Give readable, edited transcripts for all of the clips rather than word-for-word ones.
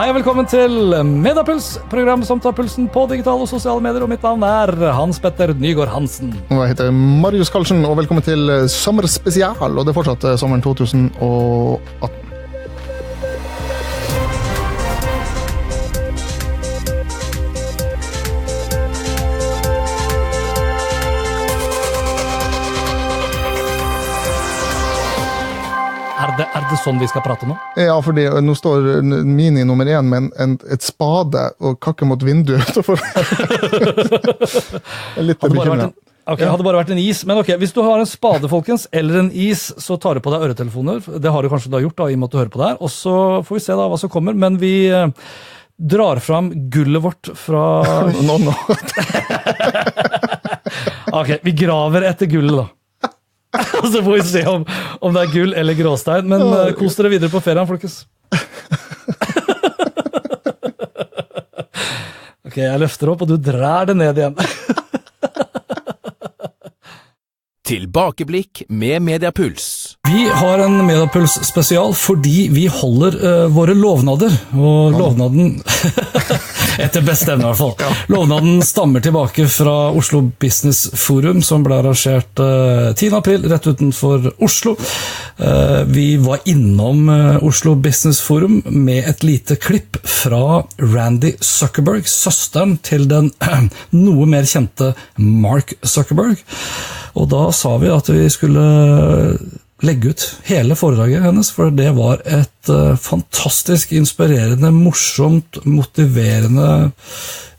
Hei og velkommen til Mediapuls, program som tar pulsen på digitale og sosiale medier, og mitt navn Hans Petter Nygaard Hansen. Og jeg heter Marius Karlsen, og velkommen til Sommerspesial, og det er fortsatt sommeren 2018. Er det sånn vi skal prate nå? Ja, fordi nå står Mini nummer 1 med et spade og kakke mot vinduet utenfor. Litt bekymret. Ok, hadde bare vært en is, men ok, hvis du har en spade, folkens, eller en is, så tar du på deg øretelefoner. Det har du kanskje da gjort da, i og med at du hører på det her, og så får vi se da hva som kommer, men vi drar fram gullet vårt fra... Nå. Ok, vi graver etter gullet da. Og så får vi se om det er gull eller gråstein, men kos dere videre på ferien, folkens. Ok, jeg løfter opp, og du drar det ned igjen. Tilbakeblikk med Mediapuls. Vi har en Mediapuls spesial fordi vi holder våre lovnader, og lovnaden, etter beste evne i hvert fall, lovnaden stammer tilbake fra Oslo Business Forum, som ble arrangert 10. april, rett utenfor Oslo. Vi var innom Oslo Business Forum med et lite klipp fra Randi Zuckerberg, søsteren til den noe mer kjente Mark Zuckerberg. Og da sa vi at vi skulle legge ut hele foredraget hennes, for det var et fantastisk inspirerende, morsomt, motiverende,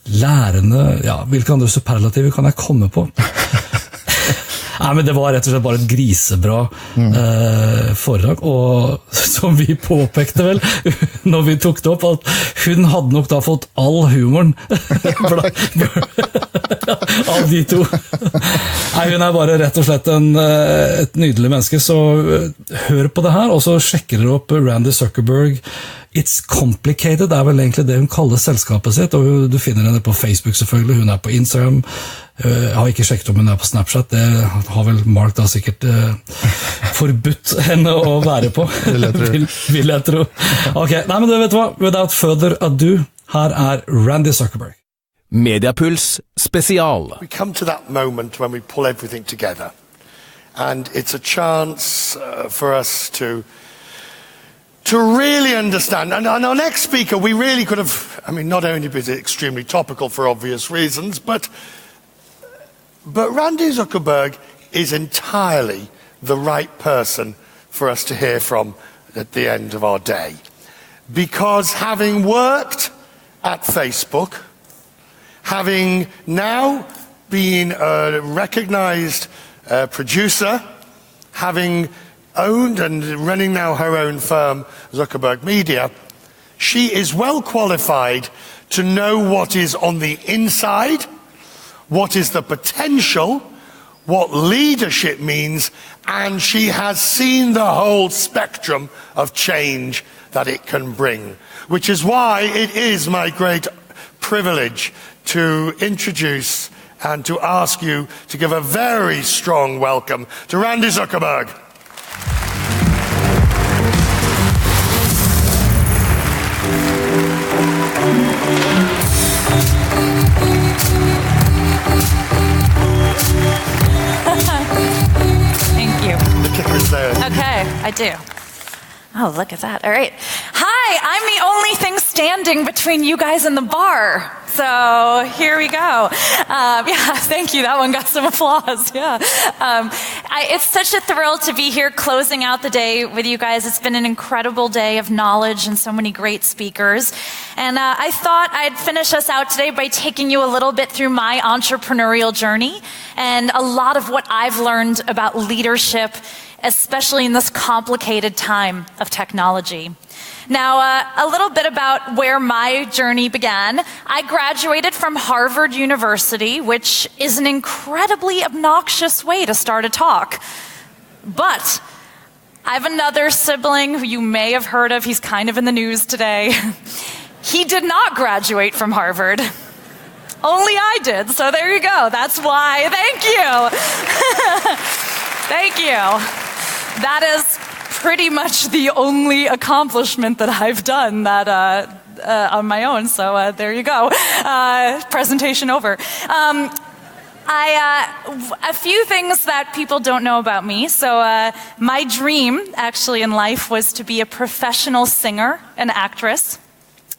lærende, ja, hvilke andre superlativer kan jeg komme på? Nei, men det var rett og slett bare et grisebra foredrag, og som vi påpekte vel, når vi tok det opp, at hun hadde nok da fått all humoren av de to. Nei, hun er bare rett og slett et nydelig menneske, så hør på det her, og så sjekker dere opp Randi Zuckerberg. It's Complicated er vel egentlig det hun kaller selskapet sitt, og du finner henne på Facebook selvfølgelig, hun er på Instagram, jeg har ikke sjekket om hun er på Snapchat, det har vel Mark da sikkert forbudt henne å være på, vil jeg tro. Ok, nei, men du vet hva, without further ado, her er Randi Zuckerberg. Mediapuls spesial. We come to that moment when we pull everything together, and it's a chance for us to really understand. And our next speaker, we really could have, I mean, not only is it extremely topical for obvious reasons, but Randi Zuckerberg is entirely the right person for us to hear from at the end of our day. Because having worked at Facebook, having now been a recognized producer, having owned and running now her own firm, Zuckerberg Media, she is well qualified to know what is on the inside, what is the potential, what leadership means, and she has seen the whole spectrum of change that it can bring, which is why it is my great privilege to introduce and to ask you to give a very strong welcome to Randi Zuckerberg. Thank you. The kicker is there. Okay, I do. Oh, look at that. All right. Hi, I'm the only thing standing between you guys and the bar. So here we go. Yeah, thank you. That one got some applause. Yeah. It's such a thrill to be here closing out the day with you guys. It's been an incredible day of knowledge and so many great speakers. And I thought I'd finish us out today by taking you a little bit through my entrepreneurial journey and a lot of what I've learned about leadership, especially in this complicated time of technology. Now, a little bit about where my journey began. I graduated from Harvard University, which is an incredibly obnoxious way to start a talk. But I have another sibling who you may have heard of. He's kind of in the news today. He did not graduate from Harvard. Only I did, so there you go. That's why. Thank you. Thank you. That is pretty much the only accomplishment that I've done that on my own, so there you go. Presentation over. A few things that people don't know about me. So my dream, actually, in life was to be a professional singer and actress.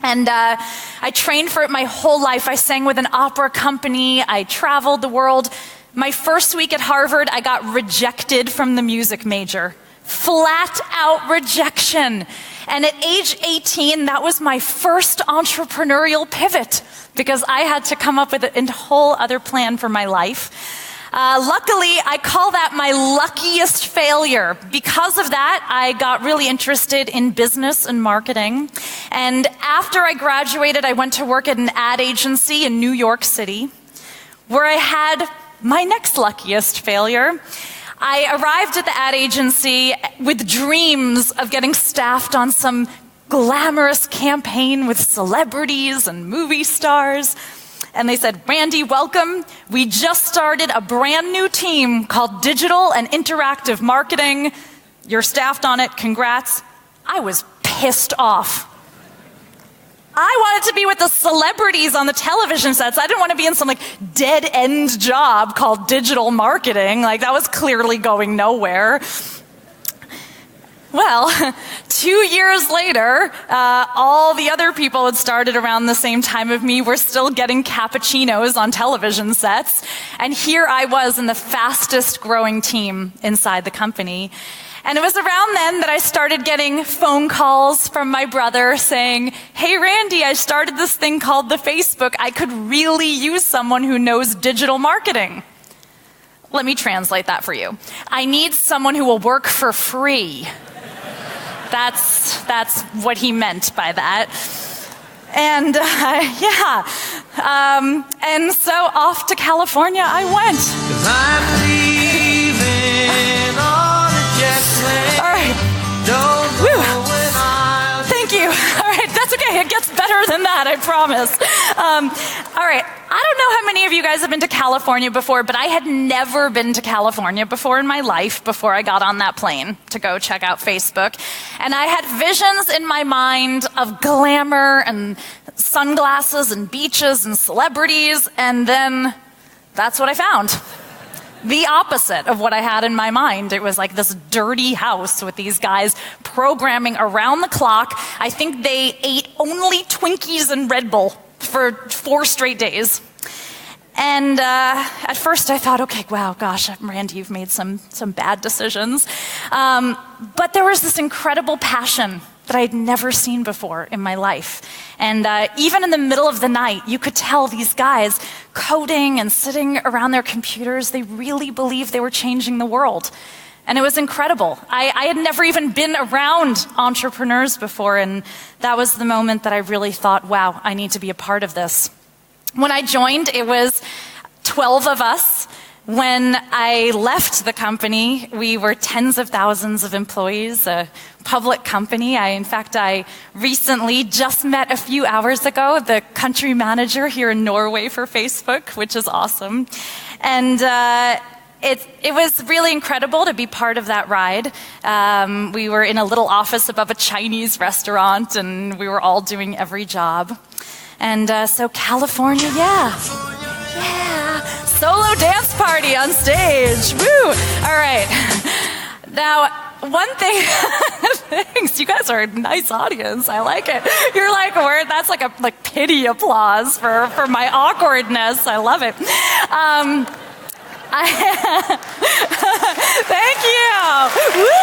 And I trained for it my whole life. I sang with an opera company. I traveled the world. My first week at Harvard, I got rejected from the music major. Flat out rejection. And at age 18, that was my first entrepreneurial pivot because I had to come up with a whole other plan for my life. Luckily, I call that my luckiest failure. Because of that, I got really interested in business and marketing. And after I graduated, I went to work at an ad agency in New York City, where I had my next luckiest failure. I arrived at the ad agency with dreams of getting staffed on some glamorous campaign with celebrities and movie stars. And they said, Randi, welcome. We just started a brand new team called Digital and Interactive Marketing. You're staffed on it. Congrats. I was pissed off. I wanted to be with the celebrities on the television sets. I didn't want to be in some dead-end job called digital marketing. That was clearly going nowhere. Well, 2 years later, all the other people who had started around the same time of me were still getting cappuccinos on television sets. And here I was in the fastest growing team inside the company. And it was around then that I started getting phone calls from my brother saying, hey, Randi, I started this thing called the Facebook. I could really use someone who knows digital marketing. Let me translate that for you. I need someone who will work for free. That's what he meant by that. And and so off to California I went. 'Cause I'm leaving on a jet plane. All right. Thank you. All right, that's okay. It gets better than that, I promise. All right. I don't know how many of you guys have been to California before, but I had never been to California before in my life before I got on that plane to go check out Facebook. And I had visions in my mind of glamour and sunglasses and beaches and celebrities, and then that's what I found. The opposite of what I had in my mind. It was like this dirty house with these guys programming around the clock. I think they ate only Twinkies and Red Bull for 4 straight days. And at first I thought, okay, wow, gosh, Randi, you've made some bad decisions. But there was this incredible passion that I had never seen before in my life. And even in the middle of the night, you could tell these guys coding and sitting around their computers, they really believed they were changing the world. And it was incredible. I had never even been around entrepreneurs before, and that was the moment that I really thought, wow, I need to be a part of this. When I joined, it was 12 of us. When I left the company, we were tens of thousands of employees, a public company. In fact, I recently just met a few hours ago the country manager here in Norway for Facebook, which is awesome. And it was really incredible to be part of that ride. We were in a little office above a Chinese restaurant, and we were all doing every job. And so California, yeah. Solo dance party on stage. Woo! All right. Now, one thing, thanks, you guys are a nice audience. I like it. You're like, that's like a pity applause for my awkwardness. I love it. Thank you. Woo!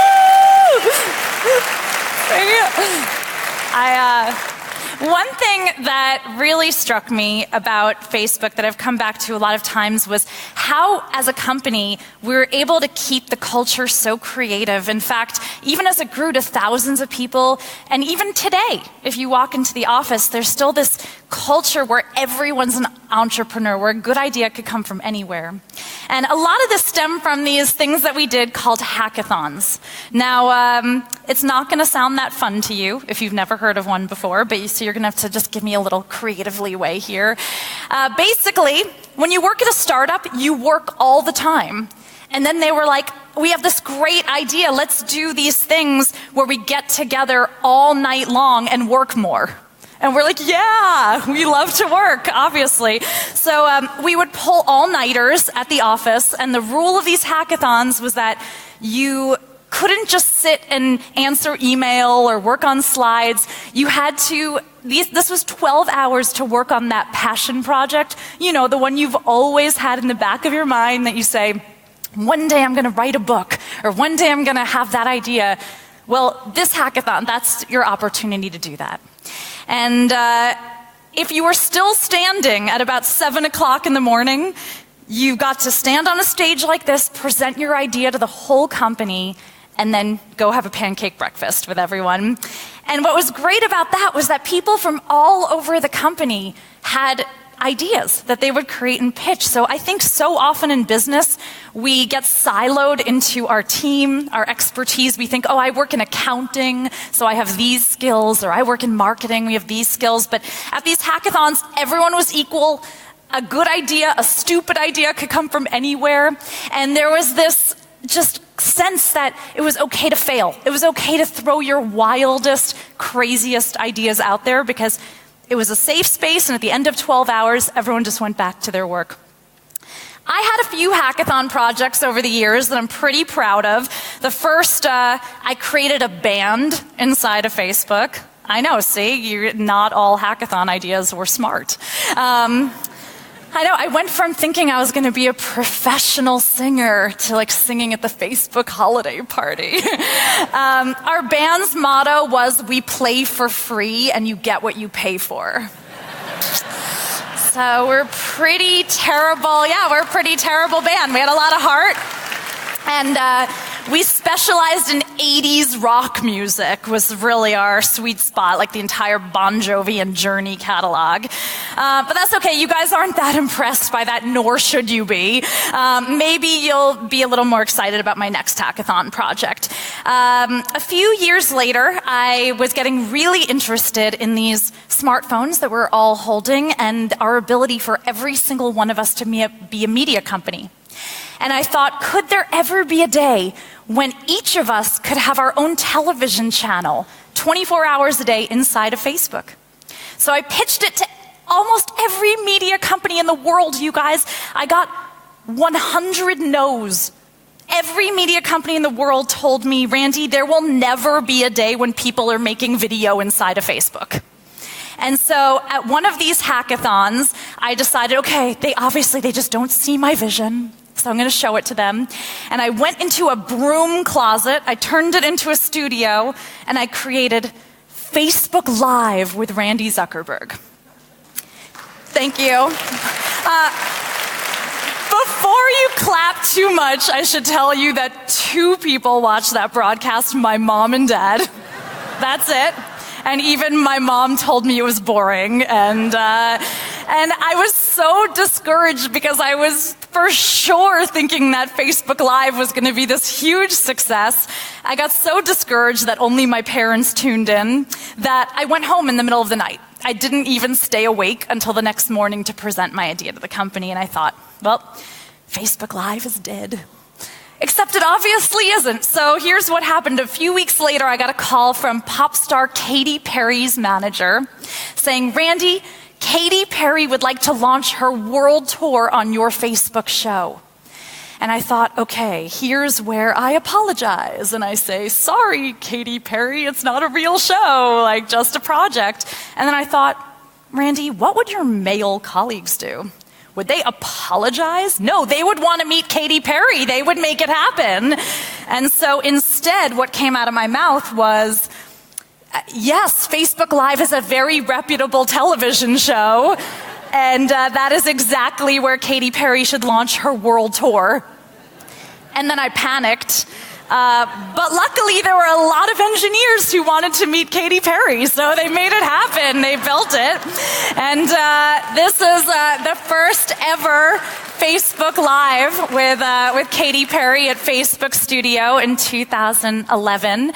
One thing that really struck me about Facebook that I've come back to a lot of times was how, as a company, we were able to keep the culture so creative. In fact, even as it grew to thousands of people, and even today, if you walk into the office, there's still this culture where everyone's an entrepreneur, where a good idea could come from anywhere. And a lot of this stemmed from these things that we did called hackathons. Now, it's not going to sound that fun to you if you've never heard of one before, but so you're going to have to just give me a little creative leeway here. Basically, when you work at a startup, you work all the time. And then they were like, we have this great idea. Let's do these things where we get together all night long and work more. And we're like, yeah, we love to work, obviously. So we would pull all-nighters at the office, and the rule of these hackathons was that you couldn't just sit and answer email or work on slides. You had to, this was 12 hours to work on that passion project, you know, the one you've always had in the back of your mind that you say, one day I'm going to write a book, or one day I'm going to have that idea. Well, this hackathon, that's your opportunity to do that. And if you were still standing at about 7 o'clock in the morning, you got to stand on a stage like this, present your idea to the whole company, and then go have a pancake breakfast with everyone. And what was great about that was that people from all over the company had ideas that they would create and pitch. So I think so often in business, we get siloed into our team, our expertise. We think, oh, I work in accounting, so I have these skills, or I work in marketing, we have these skills. But at these hackathons, everyone was equal. A good idea, a stupid idea could come from anywhere. And there was this just sense that it was okay to fail. It was okay to throw your wildest, craziest ideas out there, because it was a safe space, and at the end of 12 hours, everyone just went back to their work. I had a few hackathon projects over the years that I'm pretty proud of. The first, I created a band inside of Facebook. I know, see, not all hackathon ideas were smart. I know, I went from thinking I was going to be a professional singer to like singing at the Facebook holiday party. Our band's motto was, we play for free and you get what you pay for. So we're pretty terrible. Yeah, we're a pretty terrible band. We had a lot of heart. And we specialized in 80s rock music, was really our sweet spot, like the entire Bon Jovi and Journey catalog. But that's okay, you guys aren't that impressed by that, nor should you be. Maybe you'll be a little more excited about my next hackathon project. A few years later, I was getting really interested in these smartphones that we're all holding and our ability for every single one of us to be a media company. And I thought, could there ever be a day when each of us could have our own television channel 24 hours a day inside of Facebook? So I pitched it to almost every media company in the world, you guys. I got 100 no's. Every media company in the world told me, Randi, there will never be a day when people are making video inside of Facebook. And so at one of these hackathons, I decided, okay, they just don't see my vision. So I'm going to show it to them. And I went into a broom closet, I turned it into a studio, and I created Facebook Live with Randi Zuckerberg. Thank you. Before you clap too much, I should tell you that 2 people watched that broadcast, my mom and dad. That's it. And even my mom told me it was boring. And I was so discouraged because I was for sure thinking that Facebook Live was going to be this huge success. I got so discouraged that only my parents tuned in that I went home in the middle of the night. I didn't even stay awake until the next morning to present my idea to the company. And I thought, well, Facebook Live is dead. Except it obviously isn't. So here's what happened. A few weeks later, I got a call from pop star Katy Perry's manager saying, Randi, Katy Perry would like to launch her world tour on your Facebook show. And I thought, okay, here's where I apologize. And I say, sorry, Katy Perry, it's not a real show, like just a project. And then I thought, Randi, what would your male colleagues do? Would they apologize? No, they would want to meet Katy Perry. They would make it happen. And so instead, what came out of my mouth was, yes, Facebook Live is a very reputable television show. And that is exactly where Katy Perry should launch her world tour. And then I panicked. But luckily, there were a lot of engineers who wanted to meet Katy Perry, so they made it happen. They built it. And this is the first ever Facebook Live with Katy Perry at Facebook Studio in 2011.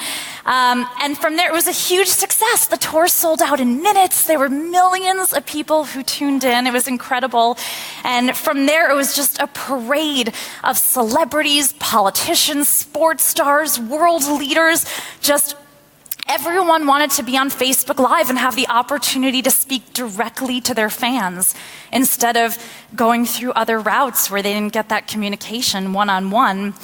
And from there, it was a huge success. The tour sold out in minutes. There were millions of people who tuned in. It was incredible. And from there, it was just a parade of celebrities, politicians, sports stars, world leaders, just Everyone wanted to be on Facebook Live and have the opportunity to speak directly to their fans instead of going through other routes where they didn't get that communication one-on-one.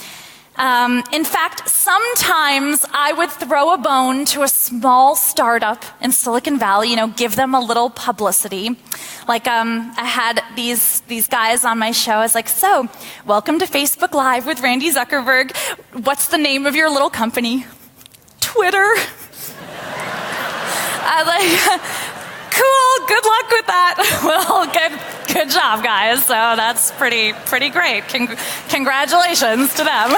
In fact, sometimes I would throw a bone to a small startup in Silicon Valley, give them a little publicity. Like, I had these guys on my show. I was like, so, welcome to Facebook Live with Randi Zuckerberg. What's the name of your little company? Twitter. I was like, cool, good luck with that. Well, good job, guys. So that's pretty great. Congratulations to them.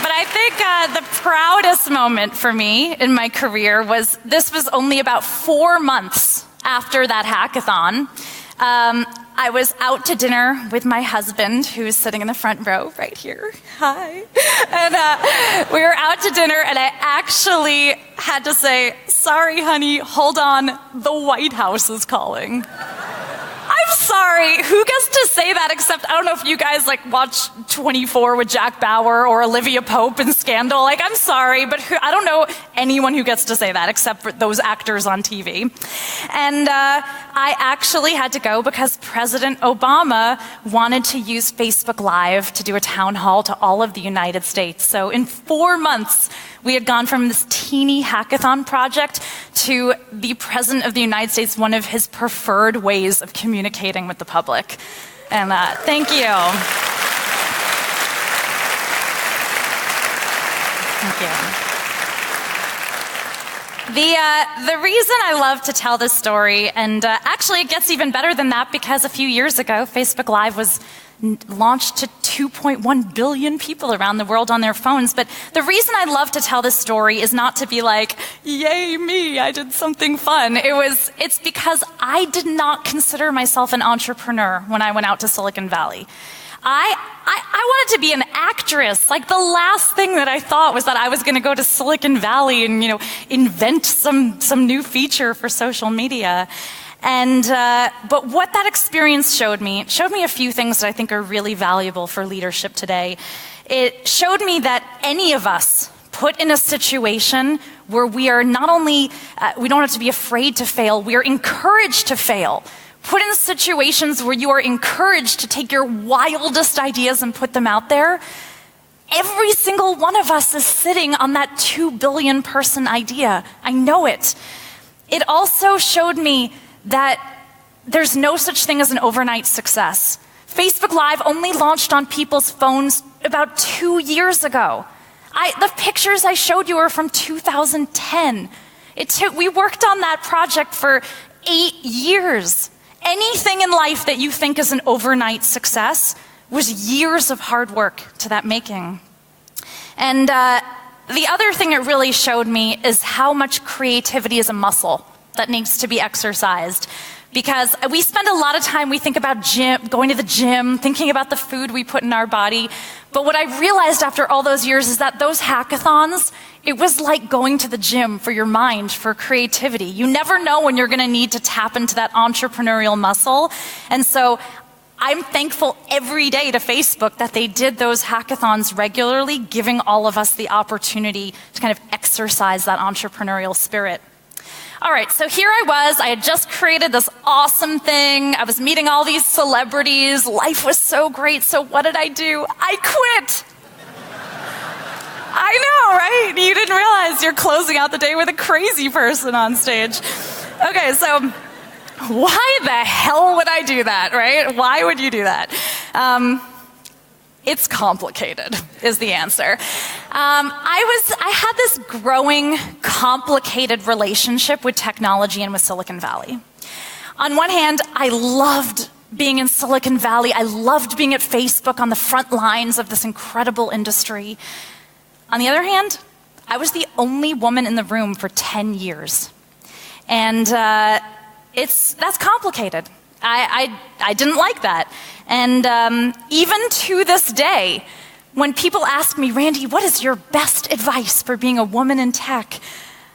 But I think the proudest moment for me in my career was only about 4 months after that hackathon. I was out to dinner with my husband, who's sitting in the front row right here. Hi. And we were out to dinner, and I actually had to say, sorry, honey, hold on, the White House is calling. I'm sorry, who gets to say that except, I don't know if you guys watch 24 with Jack Bauer or Olivia Pope and Scandal. I'm sorry, but I don't know anyone who gets to say that except for those actors on TV. And I actually had to go because President Obama wanted to use Facebook Live to do a town hall to all of the United States. So in 4 months, we had gone from this teeny hackathon project to the President of the United States, one of his preferred ways of communicating with the public. And thank you. Thank you. The reason I love to tell this story, and actually it gets even better than that because a few years ago, Facebook Live was launched to 2.1 billion people around the world on their phones. But the reason I love to tell this story is not to be like, yay me, I did something fun. It's because I did not consider myself an entrepreneur when I went out to Silicon Valley. I wanted to be an actress. The last thing that I thought was that I was going to go to Silicon Valley and, invent some new feature for social media. And but what that experience showed me a few things that I think are really valuable for leadership today. It showed me that any of us put in a situation where we are not only, we don't have to be afraid to fail, we are encouraged to fail. Put in situations where you are encouraged to take your wildest ideas and put them out there. Every single one of us is sitting on that 2 billion person idea. I know it. It also showed me that there's no such thing as an overnight success. Facebook Live only launched on people's phones about 2 years ago. The pictures I showed you are from 2010. We worked on that project for 8 years. Anything in life that you think is an overnight success was years of hard work to that making. And the other thing it really showed me is how much creativity is a muscle that needs to be exercised. Because we spend a lot of time, we think about going to the gym, thinking about the food we put in our body. But what I realized after all those years is that those hackathons, it was like going to the gym for your mind, for creativity. You never know when you're going to need to tap into that entrepreneurial muscle. And so I'm thankful every day to Facebook that they did those hackathons regularly, giving all of us the opportunity to kind of exercise that entrepreneurial spirit. All right, so here I had just created this awesome thing. I was meeting all these celebrities. Life was so great. So what did I do? I quit. I know, right? You didn't realize you're closing out the day with a crazy person on stage. Okay, so why the hell would I do that, right? Why would you do that? It's complicated, is the answer. I had this growing, complicated relationship with technology and with Silicon Valley. On one hand, I loved being in Silicon Valley. I loved being at Facebook on the front lines of this incredible industry. On the other hand, I was the only woman in the room for 10 years. And that's complicated. I didn't like that. And even to this day, when people ask me, Randi, what is your best advice for being a woman in tech?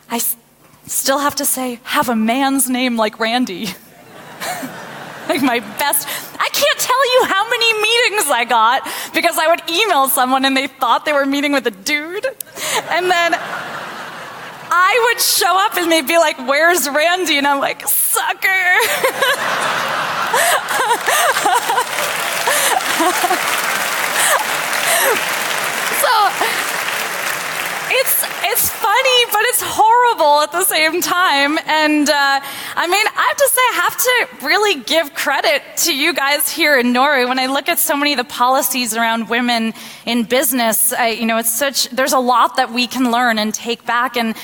I still have to say, have a man's name like Randi. like my best. I can't tell you how many meetings I got because I would email someone and they thought they were meeting with a dude. And then I would show up and they'd be like, "Where's Randi?" And I'm like, "Sucker." So it's funny, but it's horrible at the same time. And I have to say, I have to really give credit to you guys here in Norway. When I look at so many of the policies around women in business, there's a lot that we can learn and take back. And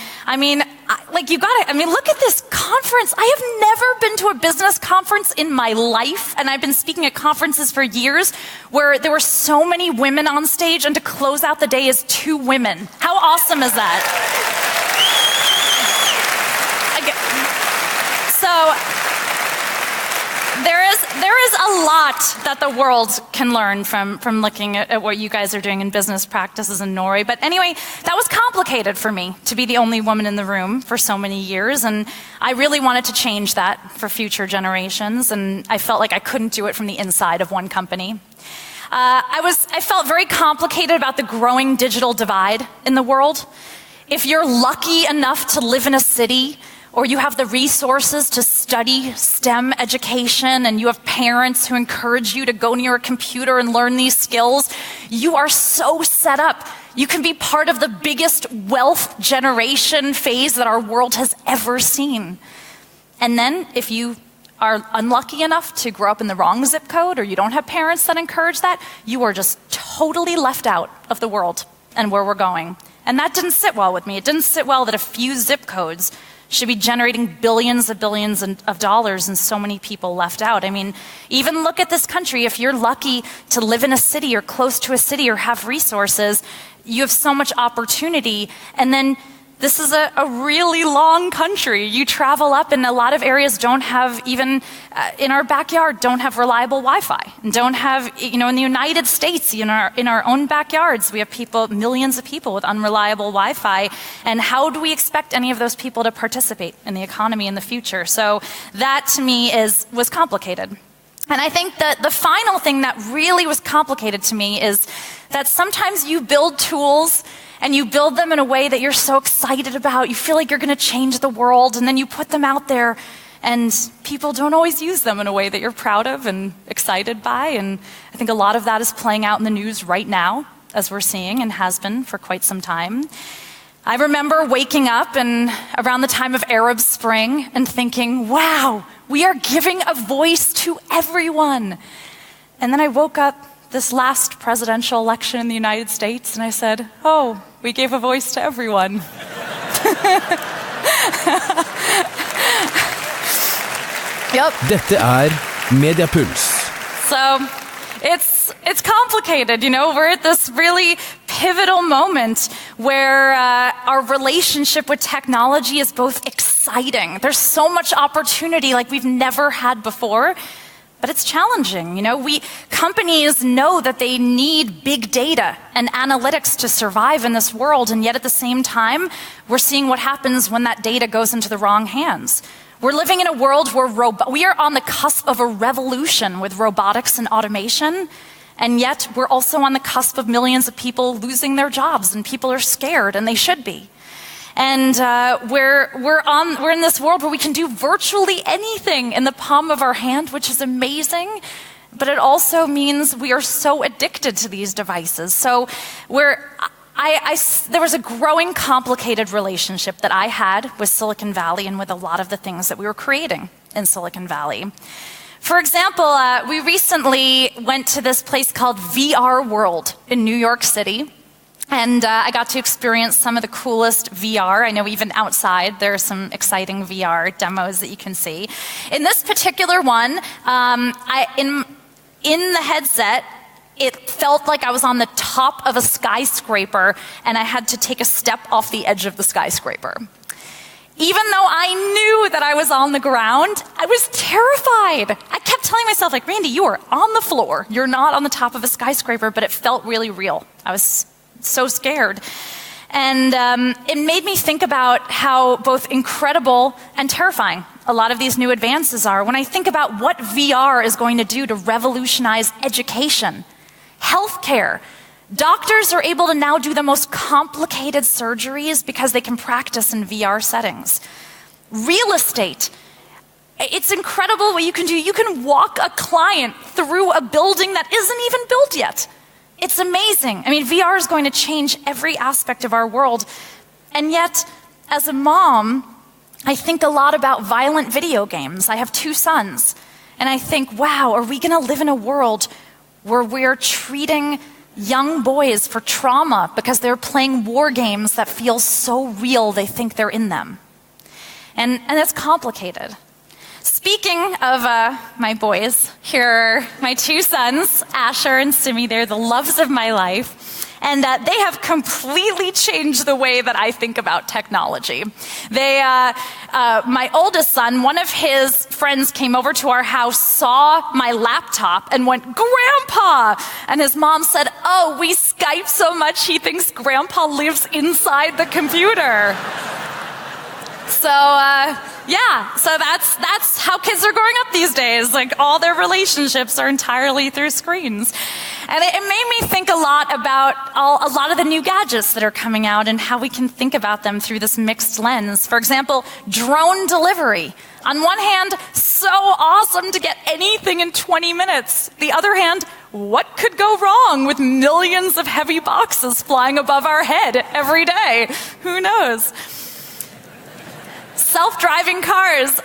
look at this conference. I have never been to a business conference in my life, and I've been speaking at conferences for years where there were so many women on stage, and to close out the day is 2 women. How awesome is that? So there is a lot that the world can learn from looking at what you guys are doing in business practices in Norway. But anyway, that was complicated for me to be the only woman in the room for so many years. And I really wanted to change that for future generations. And I felt like I couldn't do it from the inside of one company. I felt very complicated about the growing digital divide in the world. If you're lucky enough to live in a city, or you have the resources to study STEM education, and you have parents who encourage you to go near a computer and learn these skills, you are so set up. You can be part of the biggest wealth generation phase that our world has ever seen. And then if you are unlucky enough to grow up in the wrong zip code, or you don't have parents that encourage that, you are just totally left out of the world and where we're going. And that didn't sit well with me. It didn't sit well that a few zip codes should be generating billions of dollars and so many people left out. I mean, even look at this country. If you're lucky to live in a city or close to a city or have resources, you have so much opportunity. And then this is a really long country. You travel up, and a lot of areas don't have, even in our backyard, don't have reliable Wi-Fi. And don't have, in the United States, in our own backyards, we have millions of people with unreliable Wi-Fi. And how do we expect any of those people to participate in the economy in the future? So that, to me, was complicated. And I think that the final thing that really was complicated to me is that sometimes you build tools and you build them in a way that you're so excited about. You feel like you're going to change the world, and then you put them out there, and people don't always use them in a way that you're proud of and excited by. And I think a lot of that is playing out in the news right now, as we're seeing, and has been for quite some time. I remember waking up and around the time of Arab Spring and thinking, wow, we are giving a voice to everyone. And then I woke up this last presidential election in the United States, and I said, oh, we gave a voice to everyone. Yep. Dette Mediapuls. So it's complicated, We're at this really pivotal moment where our relationship with technology is both exciting. There's so much opportunity like we've never had before. But it's challenging, Companies know that they need big data and analytics to survive in this world, and yet at the same time, we're seeing what happens when that data goes into the wrong hands. We're living in a world where we are on the cusp of a revolution with robotics and automation, and yet we're also on the cusp of millions of people losing their jobs, and people are scared, and they should be. And we're in this world where we can do virtually anything in the palm of our hand, which is amazing. But it also means we are so addicted to these devices. So there was a growing, complicated relationship that I had with Silicon Valley and with a lot of the things that we were creating in Silicon Valley. For example, we recently went to this place called VR World in New York City. And I got to experience some of the coolest VR. I know even outside there are some exciting VR demos that you can see. In this particular one, in the headset, it felt like I was on the top of a skyscraper, and I had to take a step off the edge of the skyscraper. Even though I knew that I was on the ground, I was terrified. I kept telling myself, like, Randi, you are on the floor. You're not on the top of a skyscraper, but it felt really real. I was so scared. And it made me think about how both incredible and terrifying a lot of these new advances are, when I think about what VR is going to do to revolutionize education, healthcare, doctors are able to now do the most complicated surgeries because they can practice in VR settings. Real estate. It's incredible what you can do. You can walk a client through a building that isn't even built yet. It's amazing. I mean, VR is going to change every aspect of our world. And yet, as a mom, I think a lot about violent video games. I have 2 sons. And I think, wow, are we going to live in a world where we're treating young boys for trauma because they're playing war games that feel so real they think they're in them? And it's complicated. Speaking of my boys, here are my 2 sons, Asher and Simi. They're the loves of my life. And they have completely changed the way that I think about technology. My oldest son, one of his friends came over to our house, saw my laptop and went, "Grandpa!" And his mom said, "Oh, we Skype so much he thinks Grandpa lives inside the computer." So that's how kids are growing up these days. Like, all their relationships are entirely through screens. And it made me think a lot about a lot of the new gadgets that are coming out and how we can think about them through this mixed lens. For example, drone delivery. On one hand, so awesome to get anything in 20 minutes. The other hand, what could go wrong with millions of heavy boxes flying above our head every day? Who knows? Self-driving cars.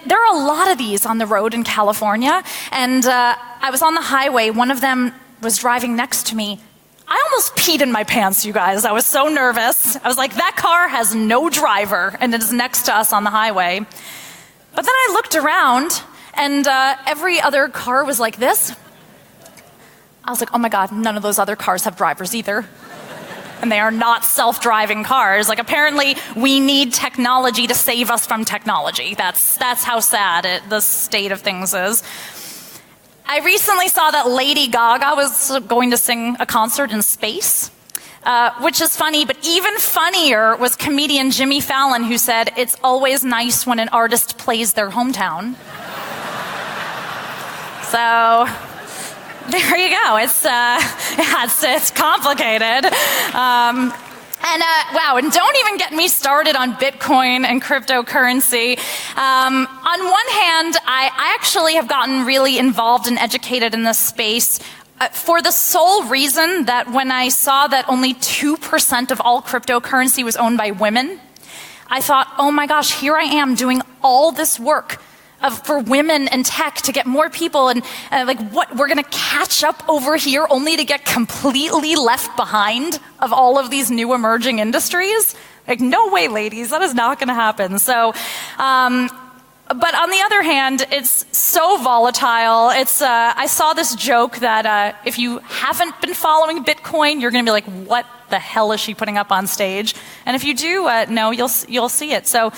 There are a lot of these on the road in California, and I was on the highway. One of them was driving next to me. I almost peed in my pants, you guys. I was so nervous. I was like, that car has no driver, and it is next to us on the highway. But then I looked around, and every other car was like this. I was like, oh my God, none of those other cars have drivers either. And they are not self-driving cars. Like, apparently we need technology to save us from technology. That's how sad the state of things is. I recently saw that Lady Gaga was going to sing a concert in space, which is funny, but even funnier was comedian Jimmy Fallon, who said, "It's always nice when an artist plays their hometown." So there you go. It's complicated. Wow, and don't even get me started on Bitcoin and cryptocurrency. On one hand, I actually have gotten really involved and educated in this space for the sole reason that when I saw that only 2% of all cryptocurrency was owned by women, I thought, oh my gosh, here I am doing all this work for women and tech to get more people, and we're going to catch up over here only to get completely left behind of all of these new emerging industries? Like, no way, ladies, that is not going to happen. So, but on the other hand, it's so volatile. I saw this joke that if you haven't been following Bitcoin, you're going to be like, what the hell is she putting up on stage? And if you do, no, you'll see it. So,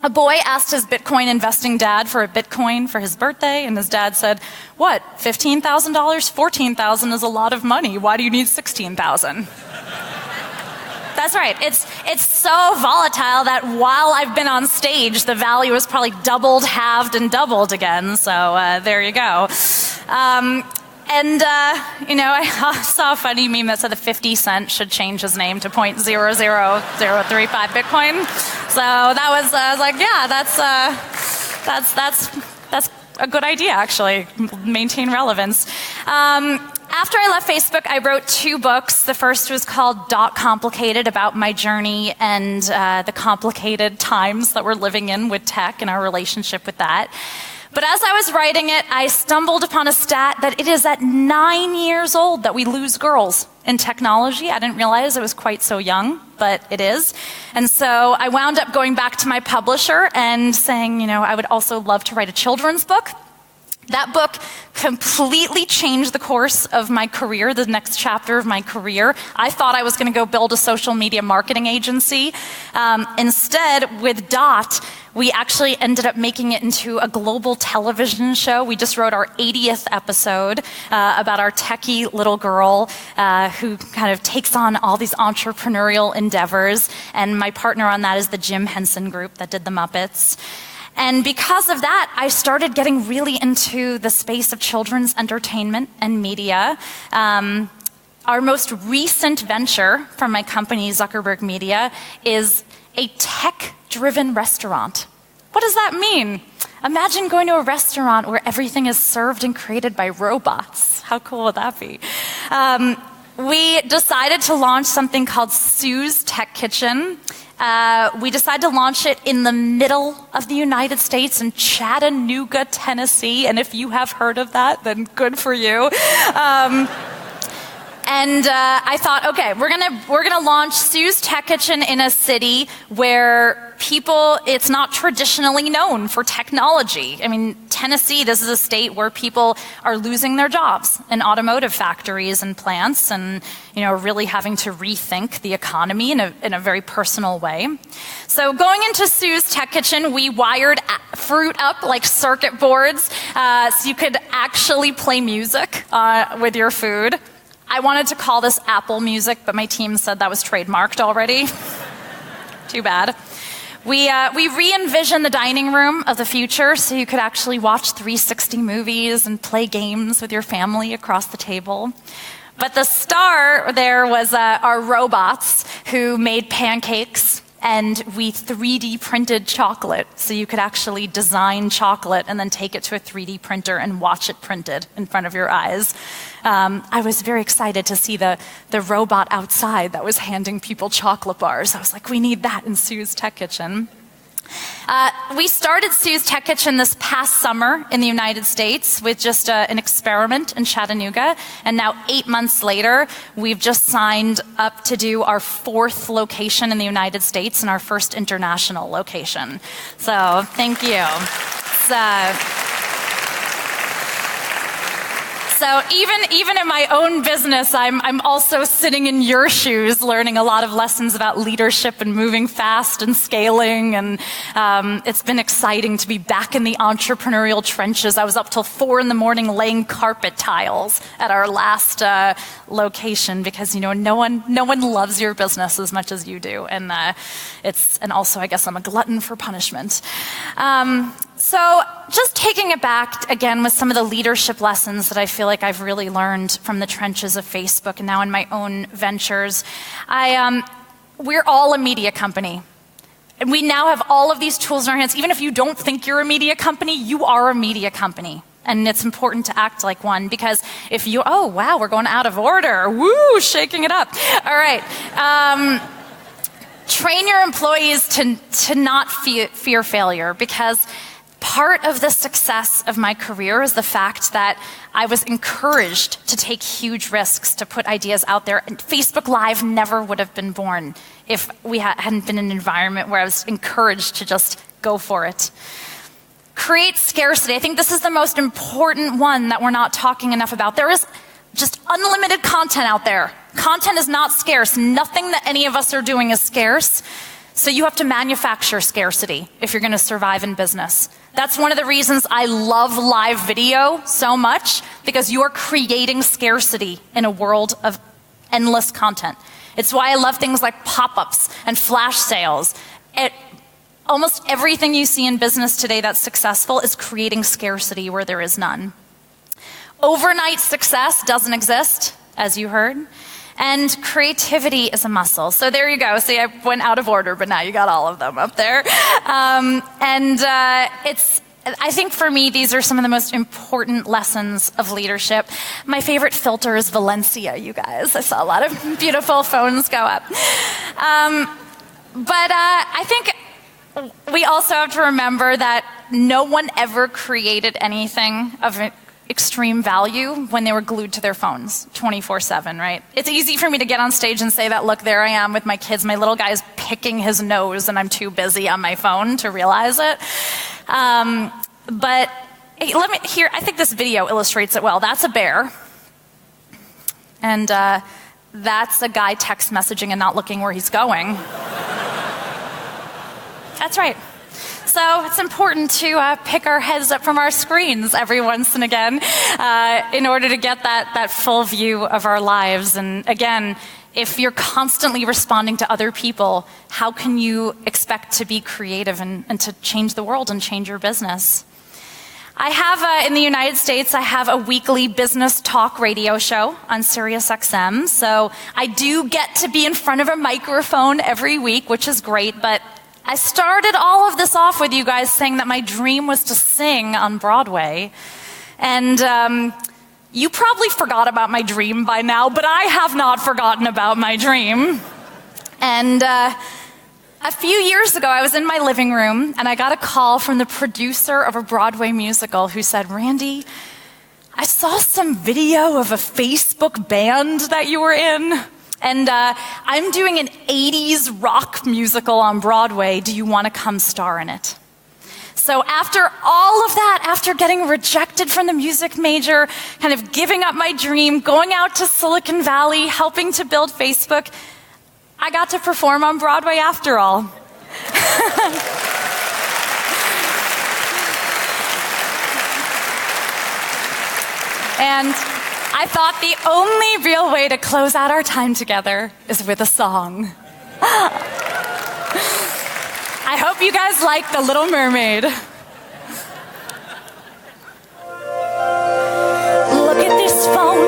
a boy asked his Bitcoin investing dad for a Bitcoin for his birthday, and his dad said, "What, $15,000? $14,000 is a lot of money. Why do you need $16,000? That's right. It's so volatile that while I've been on stage, the value has probably doubled, halved, and doubled again. So there you go. I saw a funny meme that said that 50 Cent should change his name to 0.00035 Bitcoin. So that was, I was like, yeah, that's a good idea, actually. Maintain relevance. After I left Facebook, I wrote 2 books. The first was called .complicated, about my journey and the complicated times that we're living in with tech and our relationship with that. But as I was writing it, I stumbled upon a stat that it is at 9 years old that we lose girls in technology. I didn't realize it was quite so young, but it is. And so I wound up going back to my publisher and saying, I would also love to write a children's book. That book completely changed the course of my career, the next chapter of my career. I thought I was going to go build a social media marketing agency. Instead, with Dot, we actually ended up making it into a global television show. We just wrote our 80th episode about our techie little girl who kind of takes on all these entrepreneurial endeavors. And my partner on that is the Jim Henson Group that did the Muppets. And because of that, I started getting really into the space of children's entertainment and media. Our most recent venture from my company, Zuckerberg Media, is a tech-driven restaurant. What does that mean? Imagine going to a restaurant where everything is served and created by robots. How cool would that be? We decided to launch something called Sue's Tech Kitchen. We decided to launch it in the middle of the United States in Chattanooga, Tennessee. And if you have heard of that, then good for you. And I thought, okay, we're gonna launch Sue's Tech Kitchen in a city where it's not traditionally known for technology. I mean, Tennessee, this is a state where people are losing their jobs in automotive factories and plants, and really having to rethink the economy in a very personal way. So going into Sue's Tech Kitchen, we wired fruit up like circuit boards, so you could actually play music with your food. I wanted to call this Apple Music, but my team said that was trademarked already. Too bad. We re-envisioned the dining room of the future so you could actually watch 360 movies and play games with your family across the table. But the star there was our robots who made pancakes, and we 3D printed chocolate so you could actually design chocolate and then take it to a 3D printer and watch it printed in front of your eyes. I was very excited to see the robot outside that was handing people chocolate bars. I was like, we need that in Sue's Tech Kitchen. We started Sue's Tech Kitchen this past summer in the United States with just an experiment in Chattanooga. And now 8 months later, we've just signed up to do our 4th location in the United States and our first international location. So thank you. So even in my own business, I'm also sitting in your shoes, learning a lot of lessons about leadership and moving fast and scaling. And it's been exciting to be back in the entrepreneurial trenches. I was up till 4 a.m. laying carpet tiles at our last location because no one loves your business as much as you do, and also I guess I'm a glutton for punishment. So just taking it back again with some of the leadership lessons that I feel like I've really learned from the trenches of Facebook and now in my own ventures. We're all a media company. And we now have all of these tools in our hands. Even if you don't think you're a media company, you are a media company. And it's important to act like one, because if you, oh wow, we're going out of order. Woo, shaking it up. All right. Train your employees to not fear failure, because part of the success of my career is the fact that I was encouraged to take huge risks, to put ideas out there. And Facebook Live never would have been born if we hadn't been in an environment where I was encouraged to just go for it. Create scarcity. I think this is the most important one that we're not talking enough about. There is just unlimited content out there. Content is not scarce. Nothing that any of us are doing is scarce. So you have to manufacture scarcity if you're going to survive in business. That's one of the reasons I love live video so much, because you are creating scarcity in a world of endless content. It's why I love things like pop-ups and flash sales. Almost everything you see in business today that's successful is creating scarcity where there is none. Overnight success doesn't exist, as you heard. And creativity is a muscle. So there you go. See, I went out of order, but now you got all of them up there. I think for me, these are some of the most important lessons of leadership. My favorite filter is Valencia, you guys. I saw a lot of beautiful phones go up. But I think we also have to remember that no one ever created anything of extreme value when they were glued to their phones 24/7, right? It's easy for me to get on stage and say that, look, there I am with my kids. My little guy's picking his nose and I'm too busy on my phone to realize it. But hey, I think this video illustrates it well. That's a bear. And that's a guy text messaging and not looking where he's going. That's right. So it's important to pick our heads up from our screens every once and again in order to get that full view of our lives. And again, if you're constantly responding to other people, how can you expect to be creative and to change the world and change your business? I have, in the United States, I have a weekly business talk radio show on Sirius XM. So I do get to be in front of a microphone every week, which is great. But I started all of this off with you guys saying that my dream was to sing on Broadway. And you probably forgot about my dream by now, but I have not forgotten about my dream. And a few years ago, I was in my living room, and I got a call from the producer of a Broadway musical who said, Randi, I saw some video of a Facebook band that you were in, and I'm doing an 80s rock musical on Broadway. Do you want to come star in it? So after all of that, after getting rejected from the music major, kind of giving up my dream, going out to Silicon Valley, helping to build Facebook, I got to perform on Broadway after all. And I thought the only real way to close out our time together is with a song. I hope you guys like the Little Mermaid. Look at this phone,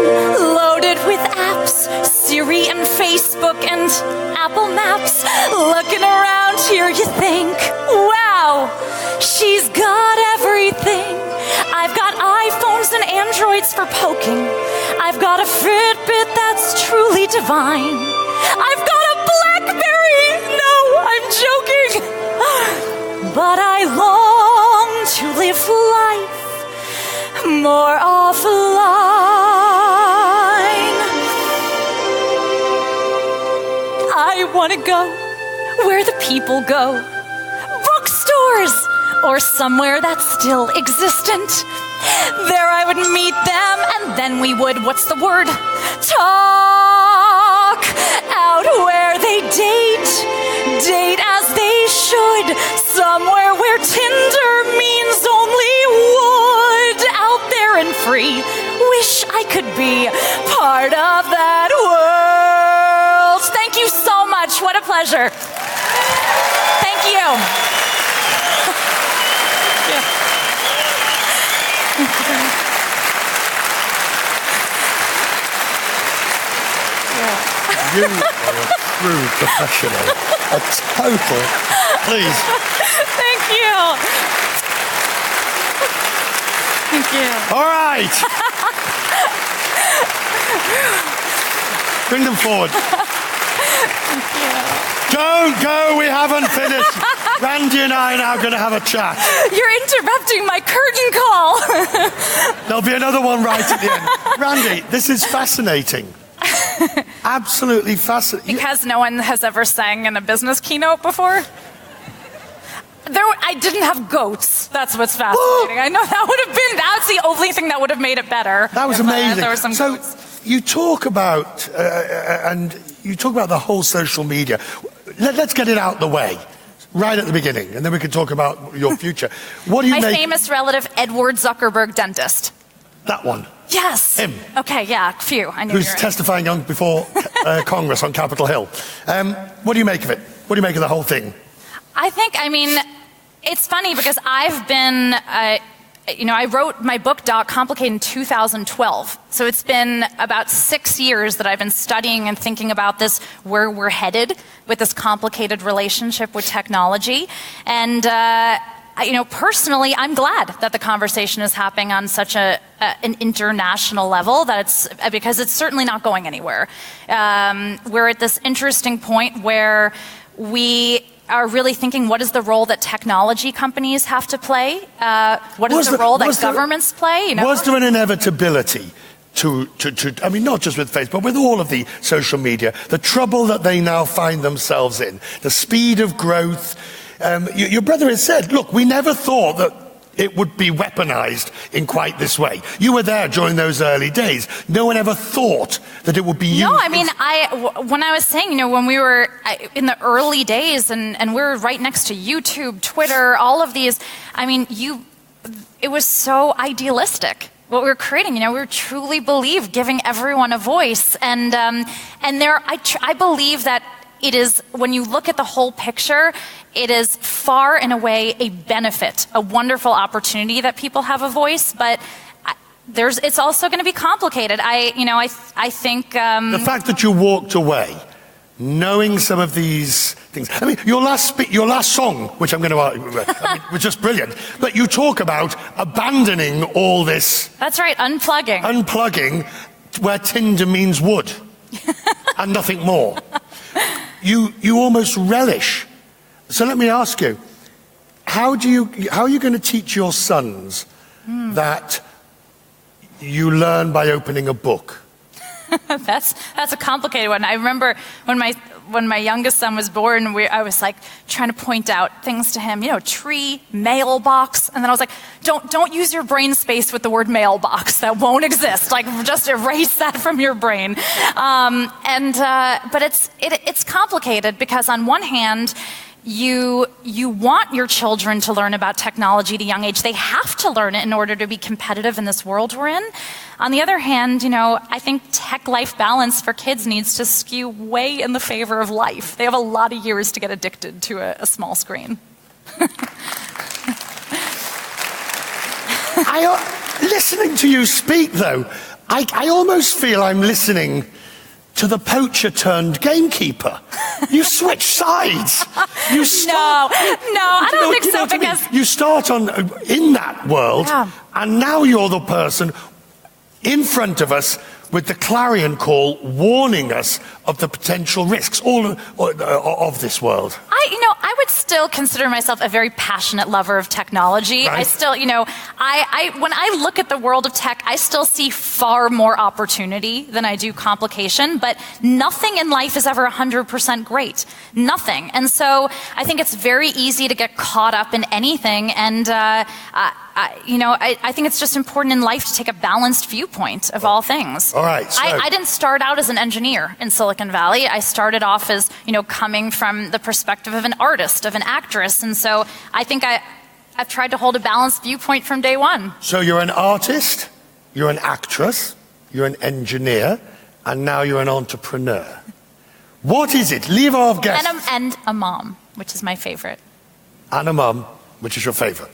loaded with apps, Siri and Facebook and Apple Maps. Looking around here, you think, wow, she's got everything. I've got iPhones and Androids for poking. I've got a Fitbit that's truly divine. I've got a BlackBerry. No, I'm joking. But I long to live life more offline. I want to go where the people go. Bookstores or somewhere that's still existent. There I would meet them and then we would, what's the word? Talk out where they date as they should. Somewhere where Tinder means only wood. Out there and free. Wish I could be part of that world. Thank you so much. What a pleasure. Thank you. You are a true professional. A total. Please. Thank you. Thank you. All right. Bring them forward. Thank you. Don't go, we haven't finished. Randi and I are now going to have a chat. You're interrupting my curtain call. There'll be another one right at the end. Randi, this is fascinating. Absolutely fascinating. Because no one has ever sang in a business keynote before? I didn't have goats. That's what's fascinating. I know that's the only thing that would have made it better. That was amazing. There were some so goats. you talk about the whole social media. Let's get it out the way right at the beginning, and then we can talk about your future. What do you My make? famous relative, Edward Zuckerberg, dentist. That one. Yes. Him. Okay, yeah, phew. I knew Who's you were right. testifying before Congress on Capitol Hill. What do you make of it? What do you make of the whole thing? It's funny because I've been, I wrote my book, Complicated, in 2012. So it's been about 6 years that I've been studying and thinking about this, where we're headed with this complicated relationship with technology. And, personally, I'm glad that the conversation is happening on such an international level, because it's certainly not going anywhere. We're at this interesting point where we are really thinking, what is the role that technology companies have to play? What is the role that governments play? Was there an inevitability to not just with Facebook, but with all of the social media, the trouble that they now find themselves in, the speed of growth? Your brother has said, look, we never thought that it would be weaponized in quite this way. You were there during those early days. No one ever thought that it would be used. No, when I was saying, when we were in the early days and we were right next to YouTube, Twitter, all of these, it was so idealistic. what we're creating. We truly believe giving everyone a voice, and I believe that it is, when you look at the whole picture, it is far and away a benefit, a wonderful opportunity that people have a voice, but it's also going to be complicated. I think the fact that you walked away knowing some of these things. I mean, your last song, which I'm going to was just brilliant. But you talk about abandoning all this. That's right, unplugging. Unplugging, where tinder means wood, and nothing more. You almost relish. So let me ask you, how are you going to teach your sons that you learn by opening a book? That's a complicated one. I remember when my youngest son was born, I was like trying to point out things to him, tree, mailbox, and then I was like, don't use your brain space with the word mailbox. That won't exist. Like, just erase that from your brain. But it's complicated because on one hand, you want your children to learn about technology at a young age. They have to learn it in order to be competitive in this world we're in. On the other hand, I think tech-life balance for kids needs to skew way in the favor of life. They have a lot of years to get addicted to a small screen. Listening to you speak, though, I almost feel I'm listening to the poacher turned gamekeeper. You switch sides. You start, no, I don't think so, because you start in that world, and now you're the person in front of us with the clarion call warning us of the potential risks of this world. I would still consider myself a very passionate lover of technology. Right. I still, when I look at the world of tech, I still see far more opportunity than I do complication, but nothing in life is ever 100% great. Nothing. And so I think it's very easy to get caught up in anything, and I think it's just important in life to take a balanced viewpoint of all things. All right. So I didn't start out as an engineer in Silicon Valley. I started off as, coming from the perspective of an artist, of an actress. And so I think I've tried to hold a balanced viewpoint from day one. So you're an artist, you're an actress, you're an engineer, and now you're an entrepreneur. What is it? Leave our guests. And a mom, which is my favorite. And a mum, which is your favorite.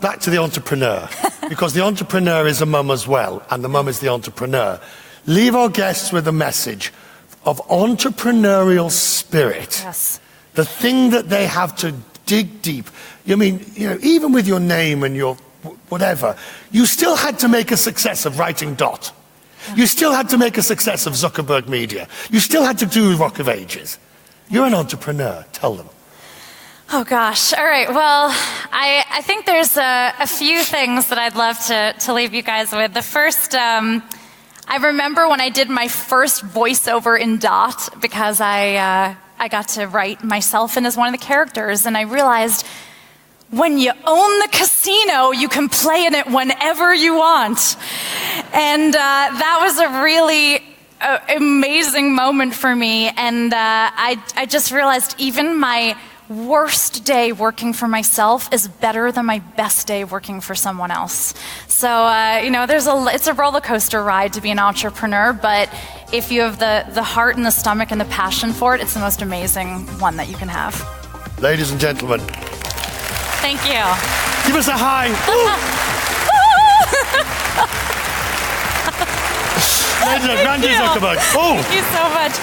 Back to the entrepreneur, because the entrepreneur is a mum as well, and the mum is the entrepreneur. Leave our guests with a message of entrepreneurial spirit. Yes. The thing that they have to dig deep. Even with your name and your whatever, you still had to make a success of writing Dot. You still had to make a success of Zuckerberg Media. You still had to do Rock of Ages. You're an entrepreneur. Tell them. Oh gosh. All right. Well, I think there's a few things that I'd love to leave you guys with. The first, I remember when I did my first voiceover in Dot, because I got to write myself in as one of the characters, and I realized when you own the casino, you can play in it whenever you want. And that was a really amazing moment for me. And I just realized even my worst day working for myself is better than my best day working for someone else. So, it's a roller coaster ride to be an entrepreneur, but if you have the heart and the stomach and the passion for it, it's the most amazing one that you can have. Ladies and gentlemen. Thank you. Give us a high. Ladies and Randi Zuckerberg. Thank you so much.